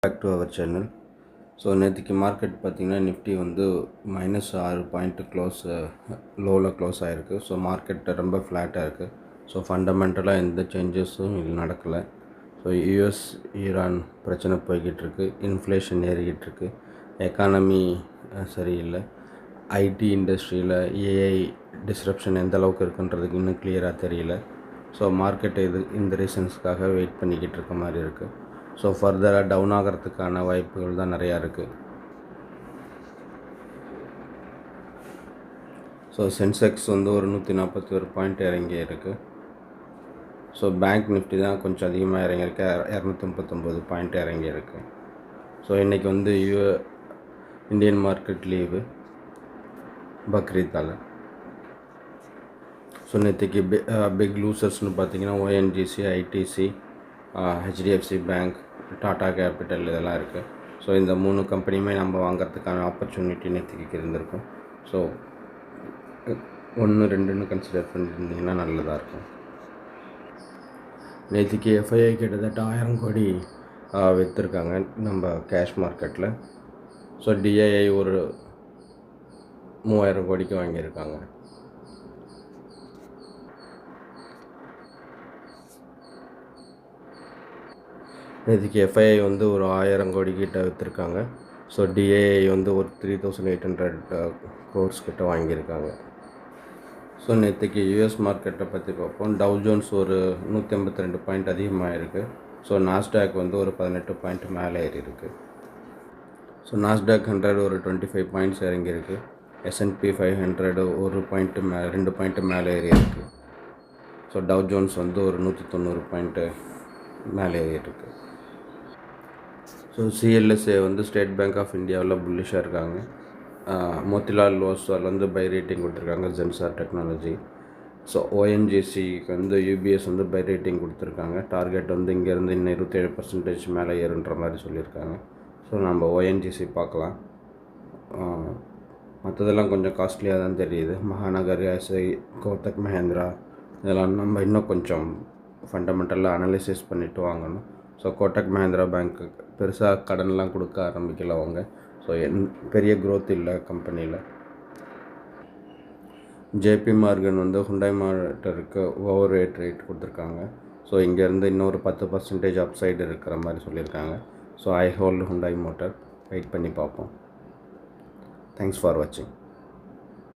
Back to our channel. So நேற்றுக்கு market பார்த்திங்கன்னா Nifty வந்து -6 பாயிண்ட் லோவில் க்ளோஸ் ஆகிருக்கு. ஸோ மார்க்கெட் ரொம்ப ஃப்ளாட்டாக இருக்குது. ஸோ ஃபண்டமெண்டலாக எந்த சேஞ்சஸும் இது நடக்கலை. ஸோ யூஎஸ் ஈரான் பிரச்சனை போய்கிட்டு இருக்கு, இன்ஃப்ளேஷன் ஏறிக்கிட்டு இருக்கு, எக்கானமி சரியில்லை, ஐடி இண்டஸ்ட்ரியில் ஏஐ டிஸ்ரப்ஷன் எந்த அளவுக்கு இருக்குன்றதுக்கு இன்னும் கிளியராக தெரியல. ஸோ மார்க்கெட் இந்த ரீசன்ஸ்க்காக வெயிட் பண்ணிக்கிட்டு இருக்க மாதிரி இருக்குது. ஸோ ஃபர்தராக டவுன் ஆகிறதுக்கான வாய்ப்புகள் தான் நிறையா இருக்குது. ஸோ சென்செக்ஸ் வந்து ஒரு 141 பாயிண்ட் இறங்கி இருக்குது. ஸோ பேங்க் நிஃப்டி தான் கொஞ்சம் அதிகமாக இறங்கியிருக்கு, 239 பாயிண்ட் இறங்கியிருக்கு. ஸோ இன்றைக்கி வந்து இந்தியன் மார்க்கெட் லீவு, பக்ரீத்தால். ஸோ நேற்றுக்கு பிக் லூசர்ஸ்னு பார்த்தீங்கன்னா ONGC, ITC, HDFC bank, Tata capital இதெல்லாம் இருக்குது. ஸோ இந்த 3 கம்பெனியுமே நம்ம வாங்கிறதுக்கான ஆப்பர்ச்சுனிட்டி நேற்றுக்கு இருந்திருக்கும். ஸோ 1, 2ன்னு கன்சிடர் பண்ணியிருந்தீங்கன்னா நல்லதாக இருக்கும். நேற்றுக்கு எஃப்ஐஐ கிட்டத்தட்ட 1000 கோடி விற்றுருக்காங்க நம்ம கேஷ் மார்க்கெட்டில். ஸோ டிஐஐ ஒரு 3000 கோடிக்கு வாங்கியிருக்காங்க. இதுக்கு எஃப்ஐஐ வந்து ஒரு 1000 கோடி கிட்ட விற்றுருக்காங்க. ஸோ டிஏஐ வந்து ஒரு 3800 crores கிட்ட வாங்கியிருக்காங்க. ஸோ நேற்றுக்கு யூஎஸ் மார்க்கெட்டை பற்றி பார்ப்போம். டவ் ஜோன்ஸ் ஒரு 152 பாயிண்ட் அதிகமாக இருக்குது. ஸோ நாஸ்டாக் வந்து ஒரு 18 பாயிண்ட் மேலே ஏறி இருக்குது. ஸோ நாஸ்டாக் 100 ஒரு 25 பாயிண்ட்ஸ் இறங்கியிருக்கு. S&P 500 ஒரு பாயிண்ட்டு 2 பாயிண்ட்டு மேலே ஏறி இருக்குது. ஸோ டவ் ஜோன்ஸ் வந்து ஒரு 190 பாயிண்ட்டு மேலே ஏறி இருக்குது. ஸோ சிஎல்எஸ்ஏ வந்து ஸ்டேட் பேங்க் ஆஃப் இந்தியாவில் புல்லிஷாக இருக்காங்க. மோத்திலால் ஓஸ்வால் வந்து பை ரேட்டிங் கொடுத்துருக்காங்க, ஜென்சார் டெக்னாலஜி. ஸோ ஓஎன்ஜிசிக்கு வந்து யூபிஎஸ் வந்து பை ரேட்டிங் கொடுத்துருக்காங்க. டார்கெட் வந்து இங்கேருந்து இன்னும் 27% மேலே ஏறுன்ற மாதிரி சொல்லியிருக்காங்க. ஸோ நம்ம ஓஎன்ஜிசி பார்க்கலாம். மற்றதெல்லாம் கொஞ்சம் காஸ்ட்லியாக தான் தெரியுது. மகாநகர், எஸ்ஐ, கோத்தக் மஹேந்திரா இதெல்லாம் நம்ம இன்னும் கொஞ்சம் ஃபண்டமெண்டலாக அனலைசிஸ் பண்ணிவிட்டு வாங்கணும். ஸோ கோட்டக் மஹேந்திரா பேங்க்கு பெருசாக கடன்லாம் கொடுக்க ஆரம்பிக்கல அவங்க. ஸோ பெரிய க்ரோத் இல்லை கம்பெனியில். ஜேபி மார்கன் வந்து ஹுண்டாய் மோட்டாருக்கு ஓவர் ரேட் கொடுத்துருக்காங்க. ஸோ இங்கேருந்து இன்னொரு 10% அப்சைடு இருக்கிற மாதிரி சொல்லியிருக்காங்க. So I hold Hyundai Motor. Wait பண்ணி பார்ப்போம். தேங்க்ஸ் ஃபார் வாட்சிங்.